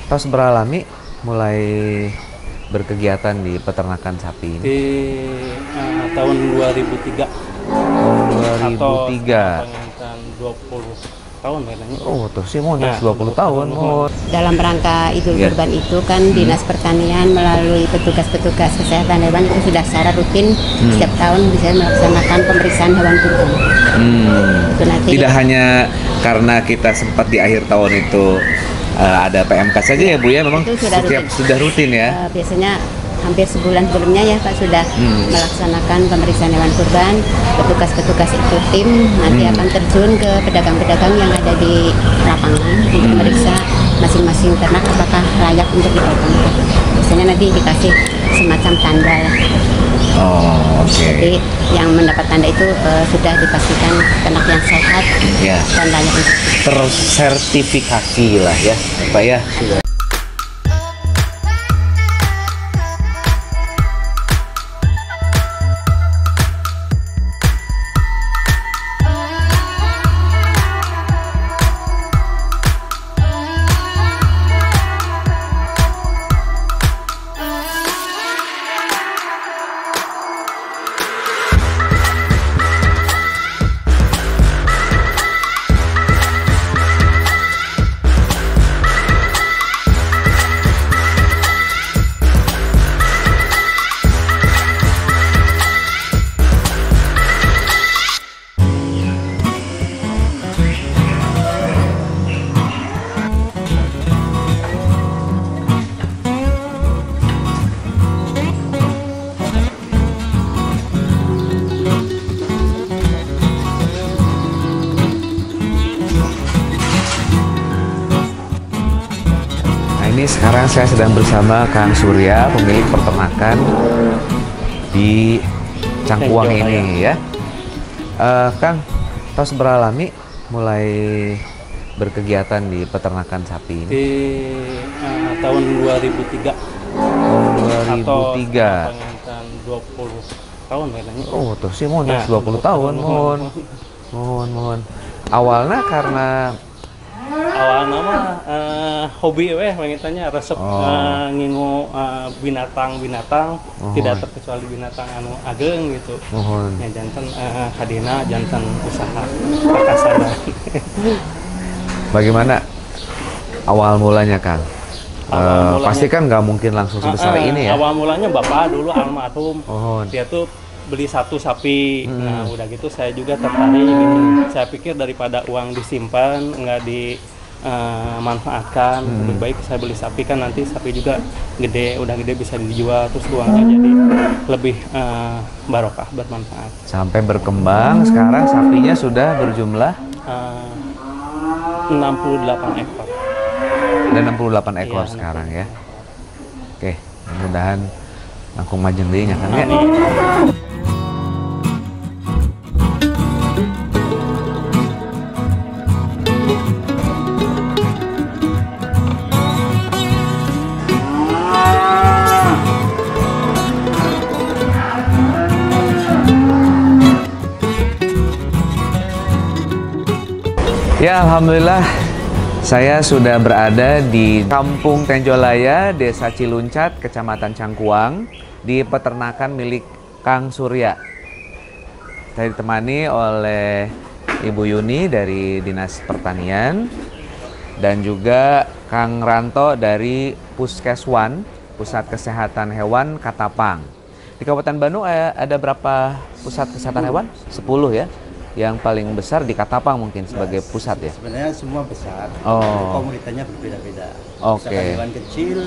Tos beralami mulai berkegiatan di peternakan sapi ini? Di tahun 2003 Tahun atau 2003. pengen 20 tahun kayaknya. Oh, tuh sih mau Nah, 20 tahun. Oh. Dalam rangka Idul Iya. Kurban itu kan Dinas Pertanian melalui petugas-petugas kesehatan hewan itu sudah secara rutin setiap tahun bisa melaksanakan pemeriksaan hewan kurban. Itu nanti Tidak hanya karena kita sempat di akhir tahun itu ada PMK saja ya Bu ya, memang Itu sudah setiap rutin. sudah rutin ya. Biasanya hampir sebulan sebelumnya ya Pak sudah melaksanakan pemeriksaan hewan kurban. Petugas-petugas itu tim nanti akan terjun ke pedagang-pedagang yang ada di lapangan untuk memeriksa masing-masing ternak apakah layak untuk dipotong. Biasanya nanti dikasih semacam tanda lah. Oh, oke. Jadi yang mendapat tanda itu sudah dipastikan ternak yang sehat Ya, dan layak untuk tersertifikasi lah ya, Pak ya. Ini sekarang saya sedang bersama Kang Surya, pemilik peternakan di Cangkuang ini ya. Kang, tos beralami mulai berkegiatan di peternakan sapi ini? Di tahun 2003 Tahun atau 2003. pengen 20 tahun kayaknya. Oh, tuh sih mau Nah, 20 tahun, mohon. Awalnya karena Awal nama hobi pengen tanya resep ngingu binatang-binatang tidak terkecuali binatang anu ageng gitu. mohon. Ya jantan kadina jantan usaha pakasaran. Bagaimana awal mulanya, Kang? Awal mulanya- Pasti kan nggak mungkin langsung sebesar ini ya. Awal mulanya bapak dulu almarhum. Mohon. Dia tuh beli satu sapi. Nah, udah gitu saya juga tertarik gitu. Saya pikir daripada uang disimpan nggak dimanfaatkan, lebih baik saya beli sapi kan nanti sapi juga gede, udah gede bisa dijual terus uangnya jadi lebih barokah, bermanfaat. Sampai berkembang, sekarang sapinya sudah berjumlah 68 ekor. ada 68 ekor Iya, sekarang ya. Oke, mudah-mudahan langkung majeng deui nya Kang ya. Amin. Ya, alhamdulillah saya sudah berada di Kampung Tenjolaya, Desa Ciluncat, Kecamatan Cangkuang, di peternakan milik Kang Surya. Saya ditemani oleh Ibu Yuni dari Dinas Pertanian dan juga Kang Ranto dari Puskeswan, Pusat Kesehatan Hewan Katapang. Di Kabupaten Bandung ada berapa pusat kesehatan hewan? 10 ya. Yang paling besar di Katapang mungkin sebagai pusat ya. Sebenarnya semua besar, Oh. komunitasnya berbeda-beda. Oke. Misalkan hewan kecil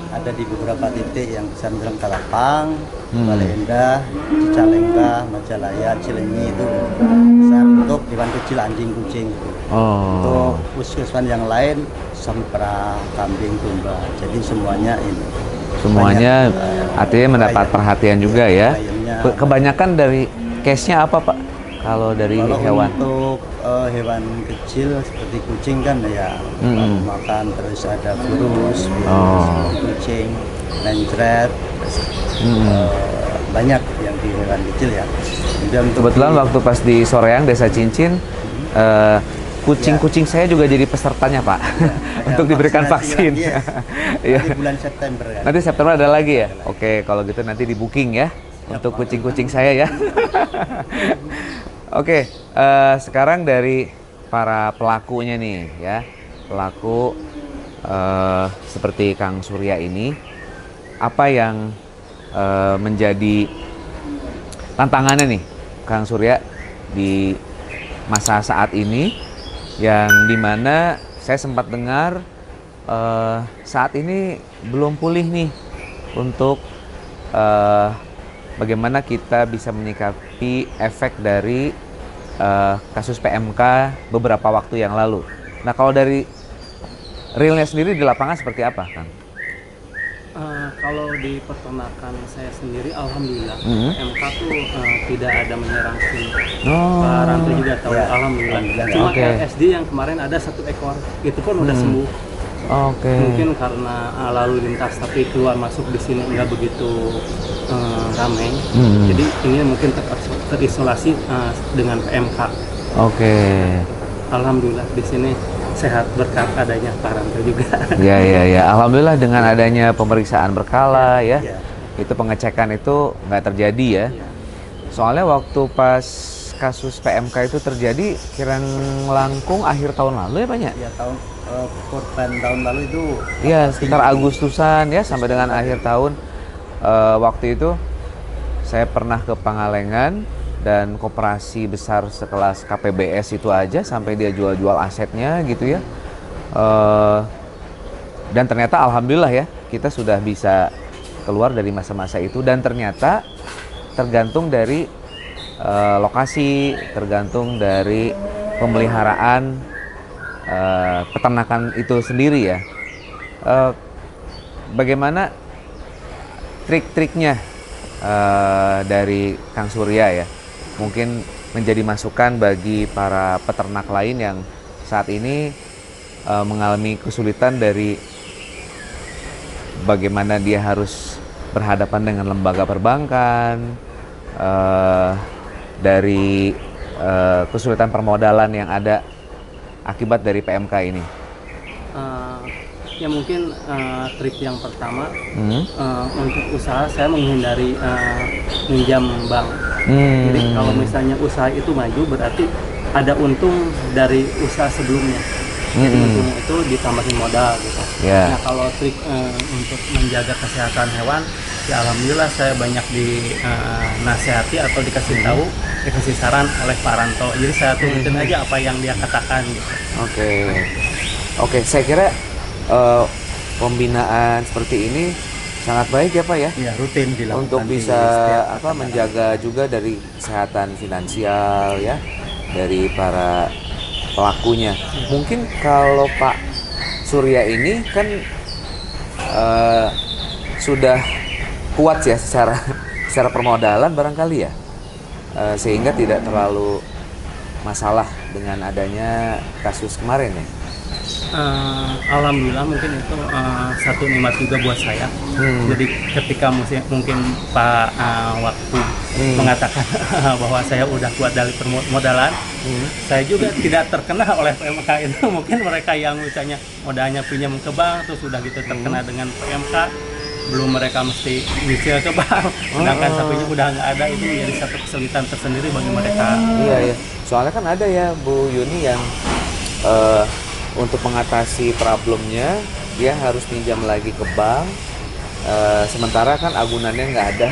ada di beberapa titik yang besar misalnya Kalapang, Bale Endah, Cicalengka, Majalaya, Cilenyi itu besar untuk hewan kecil anjing kucing itu. Oh. Untuk puskesmas yang lain sampra, kambing, domba. Jadi semuanya ini. Semuanya Banyak, artinya mendapat klien. perhatian juga ya. Kliennya. Kebanyakan dari case-nya apa Pak? Kalau dari Kalau hewan? untuk hewan kecil seperti kucing kan ya makan terus ada virus kucing, mencret, banyak yang di hewan kecil ya. Kemudian untuk Kebetulan waktu pas di Soreang Desa Cincin kucing-kucing saya juga jadi pesertanya Pak, untuk diberikan vaksin. Iya. Iya. Nanti bulan September kan. Nanti September ada lagi ya? Oke, kalau gitu nanti di booking ya, untuk kucing-kucing saya ya. Oke, sekarang dari para pelakunya nih ya, pelaku seperti Kang Surya ini, apa yang menjadi tantangannya nih Kang Surya di masa saat ini, yang dimana saya sempat dengar saat ini belum pulih nih untuk bagaimana kita bisa menyikapi efek dari kasus PMK beberapa waktu yang lalu. Nah, kalau dari realnya sendiri di lapangan seperti apa, Kang? Kalau di peternakan saya sendiri, alhamdulillah MK tuh tidak ada menyerang sini. Pak Ranto juga tahu, Ya. alhamdulillah. Cuma LSD yang kemarin ada 1 ekor, itu pun udah sembuh. Mungkin karena lalu lintas, tapi keluar masuk di sini nggak begitu ramai. Jadi ini mungkin terisolasi dengan PMK. Alhamdulillah di sini sehat berkat adanya Pak Ranto juga. Ya. Alhamdulillah dengan adanya pemeriksaan berkala ya. Itu pengecekan itu nggak terjadi ya. Soalnya waktu pas kasus PMK itu terjadi kirang langkung akhir tahun lalu ya Pak ya? Ya, korban tahun lalu itu. Iya, sekitar Agustusan ya, sampai dengan akhir tahun. Waktu itu saya pernah ke Pangalengan, dan koperasi besar sekelas KPBS itu aja sampai dia jual-jual asetnya gitu ya. Dan ternyata alhamdulillah ya, kita sudah bisa keluar dari masa-masa itu, dan ternyata tergantung dari lokasi, tergantung dari pemeliharaan peternakan itu sendiri ya. Bagaimana trik-triknya dari Kang Surya ya, mungkin menjadi masukan bagi para peternak lain yang saat ini mengalami kesulitan dari bagaimana dia harus berhadapan dengan lembaga perbankan, dari kesulitan permodalan yang ada akibat dari PMK ini. Ya mungkin trik yang pertama untuk usaha saya menghindari minjam bank. Jadi kalau misalnya usaha itu maju berarti ada untung dari usaha sebelumnya. Jadi untungnya itu ditambahin modal gitu. Nah kalau trik untuk menjaga kesehatan hewan, ya alhamdulillah saya banyak dinasihati atau dikasih tahu, dikasih saran oleh Pak Ranto. Jadi saya turutin aja apa yang dia katakan gitu. Oke, saya kira pembinaan seperti ini sangat baik ya Pak ya. Ya, rutin dilakukan untuk bisa menjaga juga dari kesehatan finansial ya dari para pelakunya. Mungkin kalau Pak Surya ini kan sudah kuat ya secara permodalan barangkali ya, sehingga tidak terlalu masalah dengan adanya kasus kemarin ya. Alhamdulillah mungkin itu satu nikmat juga buat saya. Jadi ketika mungkin Pak waktu mengatakan bahwa saya udah kuat dari permodalan, saya juga tidak terkena oleh PMK itu. Mungkin mereka yang misalnya modalnya pinjam ke bank terus sudah gitu terkena dengan PMK, belum mereka mesti nyicil ke bank, sedangkan sapinya udah nggak ada, itu menjadi satu kesulitan tersendiri bagi mereka. Iya. Soalnya kan ada ya Bu Yuni yang untuk mengatasi problemnya dia harus pinjam lagi ke bank, sementara kan agunannya nggak ada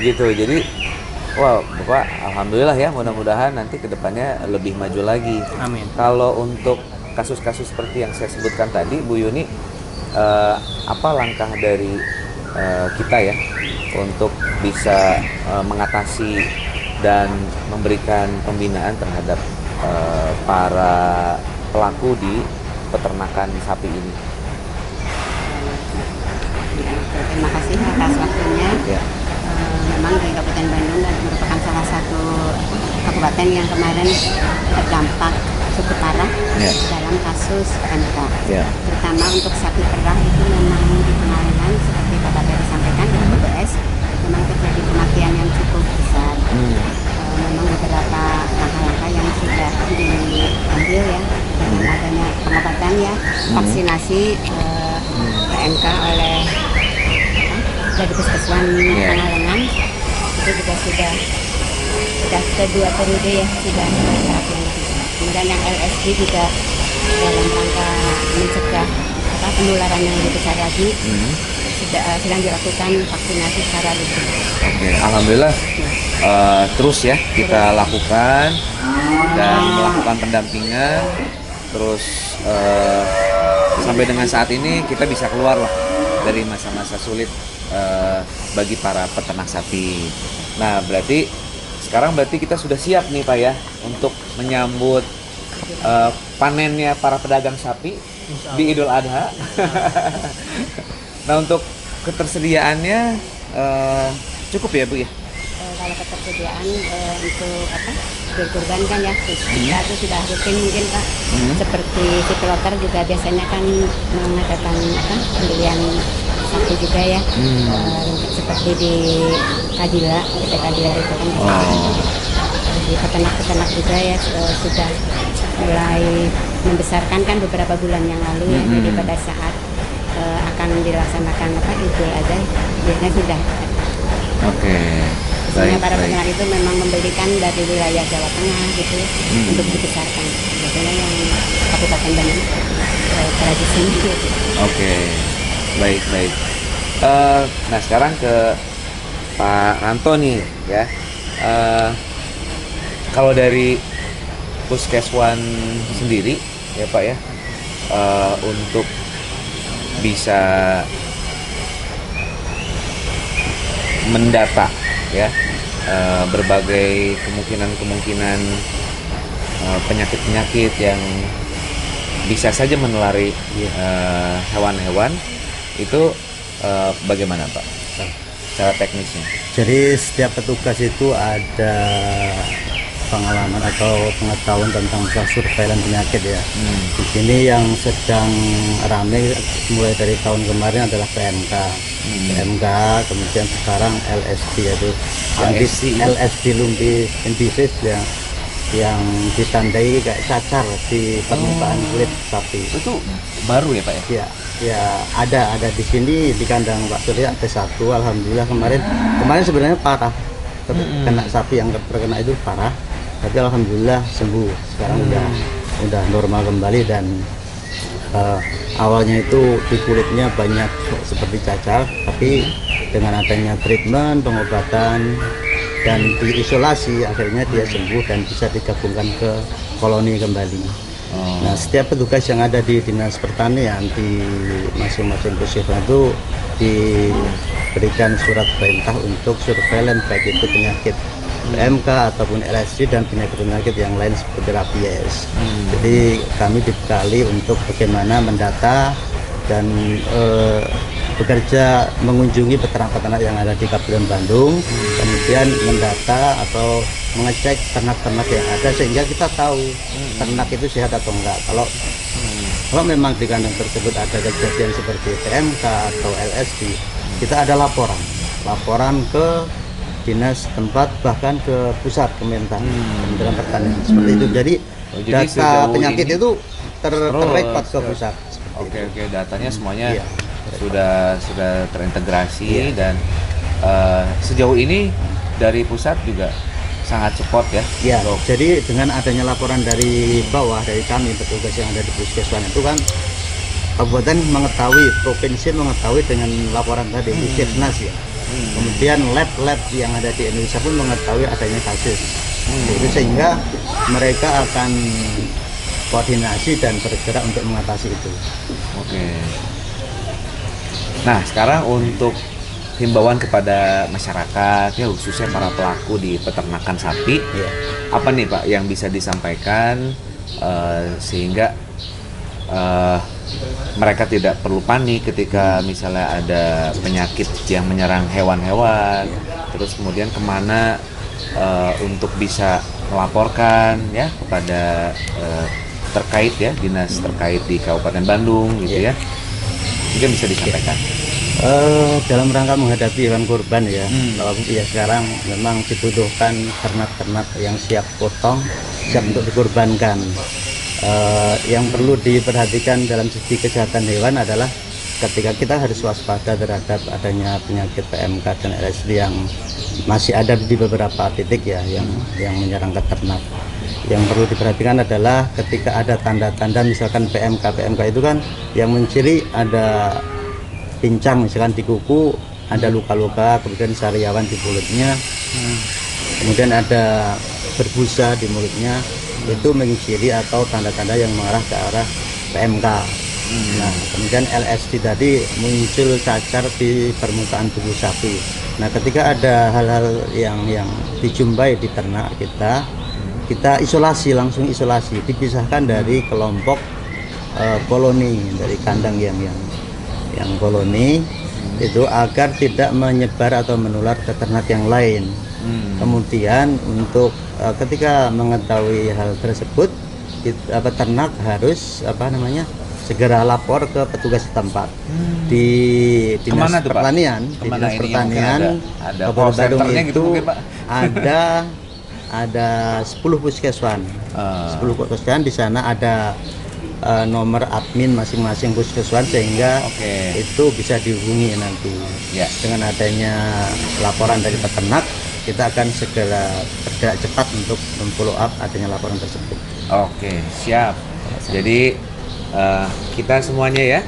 gitu. Jadi Bapak alhamdulillah ya, mudah-mudahan nanti kedepannya lebih maju lagi. Amin. Kalau untuk kasus-kasus seperti yang saya sebutkan tadi Bu Yuni, apa langkah dari kita ya untuk bisa mengatasi dan memberikan pembinaan terhadap para pelaku di peternakan sapi ini? Terima kasih atas waktunya. Memang di Kabupaten Bandung merupakan salah satu kabupaten yang kemarin terdampak cukup parah dalam kasus PMK. Terutama untuk sapi perah itu memang di Pangalengan seperti Bapak tadi sampaikan di KPBS memang terjadi kematian yang cukup besar. Memang beberapa langkah-langkah yang sudah diambil ya PMK oleh dari Puskeswan Pangalengan itu juga sudah kedua periode ya sudah terapi. Kemudian yang LSD juga dalam rangka mencegah penularan yang lebih besar lagi sedang dilakukan vaksinasi secara rutin. Oke, alhamdulillah terus ya kita lakukan dan melakukan pendampingan terus sampai dengan saat ini kita bisa keluar lah dari masa-masa sulit bagi para peternak sapi. Nah, sekarang kita sudah siap nih Pak ya untuk menyambut panennya para pedagang sapi di Idul Adha. Nah, untuk ketersediaannya cukup ya Bu ya? Kalau ketersediaan untuk berkurban kan ya kita itu sudah rutin mungkin Pak. Seperti si pelotar juga biasanya kan mengadakan pembelian sapi juga ya. Seperti di Kadila, PT Kadila itu kan di peternak-peternak juga ya sudah mulai membesarkan kan beberapa bulan yang lalu ya. Jadi pada saat akan dilaksanakan Idul Adha biasanya sudah. Oke. Biasanya para peternak itu memang membelikan dari wilayah Jawa Tengah gitu untuk dibesarkan. Biasanya yang Kabupaten Bandung tradisi gitu. Oke. Baik. Nah, sekarang ke Pak Ranto nih ya. Kalau dari Puskeswan sendiri ya Pak ya, untuk bisa mendata ya berbagai kemungkinan penyakit-penyakit yang bisa saja menulari hewan-hewan itu bagaimana Pak secara teknisnya? Jadi setiap petugas itu ada pengalaman atau pengetahuan tentang surveillance penyakit ya. Di sini yang sedang ramai mulai dari tahun kemarin adalah PMK, kemudian sekarang LSD yaitu LSD lumpy disease yang ditandai kayak cacar di permukaan kulit sapi. Itu baru ya Pak ya? Ya ada di sini di kandang Pak Surya ada satu. Alhamdulillah kemarin sebenarnya parah, kena sapi yang terkena itu parah. Tapi alhamdulillah sembuh. Sekarang udah normal kembali dan awalnya itu di kulitnya banyak seperti cacar, tapi dengan adanya treatment, pengobatan dan diisolasi akhirnya dia sembuh dan bisa digabungkan ke koloni kembali. Nah, setiap petugas yang ada di Dinas Pertanian di masing-masing puskesmas itu diberikan surat perintah untuk surveillance baik itu penyakit PMK ataupun LSD dan penyakit-penyakit yang lain seperti rabies. Jadi kami dibekali untuk bagaimana mendata dan bekerja mengunjungi peternak-peternak yang ada di Kabupaten Bandung, kemudian mendata atau mengecek ternak-ternak yang ada sehingga kita tahu ternak itu sehat atau enggak. Kalau memang di kandang tersebut ada kejadian seperti PMK atau LSD, kita ada laporan ke dinas tempat bahkan ke pusat Kementerian Pertanian seperti itu. Jadi data penyakit itu terrekod ke pusat. Oke, datanya semuanya sudah terintegrasi dan sejauh ini dari pusat juga sangat support ya. Jadi dengan adanya laporan dari bawah dari kami petugas yang ada di puskesmas itu kan kabupaten mengetahui, provinsi mengetahui dengan laporan tadi puskesmas ya. Kemudian lab-lab yang ada di Indonesia pun mengetahui adanya kasus. Jadi sehingga mereka akan koordinasi dan bergerak untuk mengatasi itu. Oke. Nah, sekarang untuk himbauan kepada masyarakat ya khususnya para pelaku di peternakan sapi, apa nih Pak yang bisa disampaikan sehingga mereka tidak perlu panik ketika misalnya ada penyakit yang menyerang hewan-hewan, terus kemudian kemana untuk bisa melaporkan ya kepada terkait ya dinas terkait di Kabupaten Bandung gitu ya, mungkin bisa disampaikan. Dalam rangka menghadapi hewan kurban ya, kalau ya sekarang memang dibutuhkan ternak-ternak yang siap potong, siap untuk dikurbankan. Yang perlu diperhatikan dalam segi kesehatan hewan adalah ketika kita harus waspada terhadap adanya penyakit PMK dan LSD yang masih ada di beberapa titik ya yang menyerang ternak. Yang perlu diperhatikan adalah ketika ada tanda-tanda misalkan PMK itu kan yang menciri ada pincang misalkan di kuku, ada luka-luka, kemudian sariawan di mulutnya, kemudian ada berbusa di mulutnya, itu menciri atau tanda-tanda yang mengarah ke arah PMK. Nah, kemudian LSD tadi muncul cacar di permukaan tubuh sapi. Nah, ketika ada hal-hal yang dijumpai di ternak kita isolasi, langsung isolasi, dipisahkan dari kelompok koloni, dari kandang yang koloni itu agar tidak menyebar atau menular ke ternak yang lain. Kemudian untuk ketika mengetahui hal tersebut, peternak harus segera lapor ke petugas setempat di dinas pertanian. Di dinas pertanian Kabupaten Bandung itu ada 10 puskeswan. 10 puskeswan, di sana ada nomor admin masing-masing puskeswan sehingga itu bisa dihubungi nanti. Dengan adanya laporan dari peternak, kita akan segera bergerak cepat untuk memfollow up adanya laporan tersebut. Oke, siap. Jadi kita semuanya ya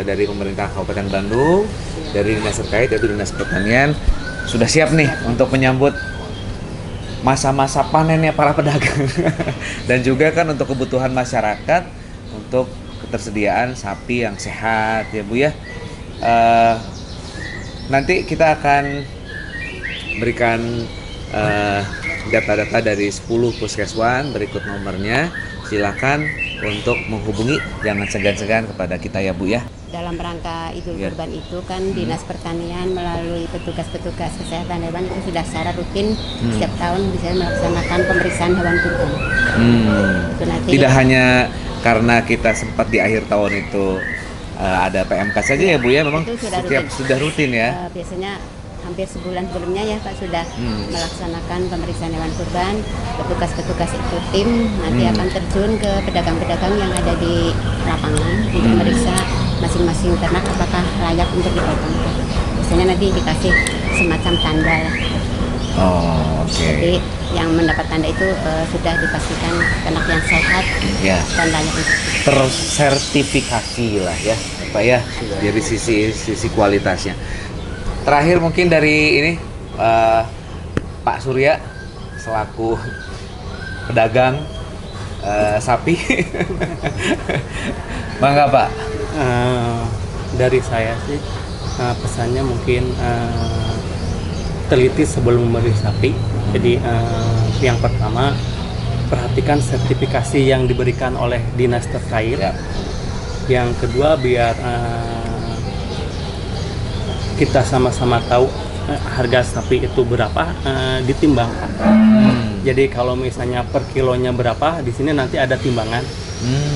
dari pemerintah Kabupaten Bandung, dari dinas terkait yaitu dinas pertanian sudah siap nih untuk menyambut masa-masa panennya para pedagang dan juga kan untuk kebutuhan masyarakat untuk ketersediaan sapi yang sehat ya Bu ya. Nanti kita akan berikan data-data dari 10 puskeswan, berikut nomornya, silakan untuk menghubungi, jangan segan-segan kepada kita ya Bu ya. Dalam rangka Idul Kurban itu kan Dinas Pertanian melalui petugas-petugas kesehatan hewan itu sudah secara rutin setiap tahun bisa melaksanakan pemeriksaan hewan kurban. Itu nanti tidak hanya karena kita sempat di akhir tahun itu ada PMK saja ya Bu ya, memang sudah rutin ya. Biasanya hampir sebulan sebelumnya ya Pak sudah melaksanakan pemeriksaan hewan kurban. Petugas-petugas itu tim nanti akan terjun ke pedagang-pedagang yang ada di lapangan untuk memeriksa masing-masing ternak apakah layak untuk dipotong. Biasanya nanti dikasih semacam tanda lah. Jadi yang mendapat tanda itu sudah dipastikan ternak yang sehat dan layak untuk tersertifikasi lah ya Pak ya, dari sisi kualitasnya. Terakhir mungkin dari ini Pak Surya selaku pedagang sapi. Mangga Pak. Dari saya sih pesannya mungkin teliti sebelum membeli sapi. Jadi yang pertama perhatikan sertifikasi yang diberikan oleh dinas terkait. Yang kedua biar kita sama-sama tahu harga sapi itu berapa, ditimbangkan. Jadi kalau misalnya per kilonya berapa, di sini nanti ada timbangan.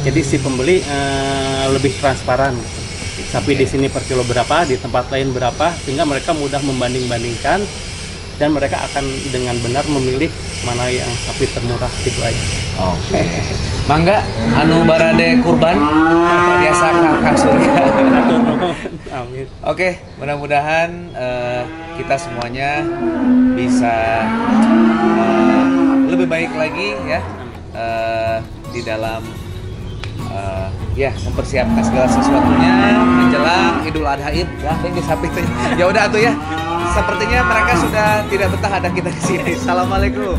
Jadi si pembeli lebih transparan. Sapi di sini per kilo berapa, di tempat lain berapa, sehingga mereka mudah membanding-bandingkan dan mereka akan dengan benar memilih mana yang sapi termurah gitu aja. Mangga anu barade kurban biasa Kang Surya. Amin. Mudah-mudahan kita semuanya bisa lebih baik lagi ya di dalam mempersiapkan segala sesuatunya menjelang Idul Adha ya sapi itu. Ya udah atuh ya. Sepertinya mereka sudah tidak betah ada kita di sini. Assalamualaikum.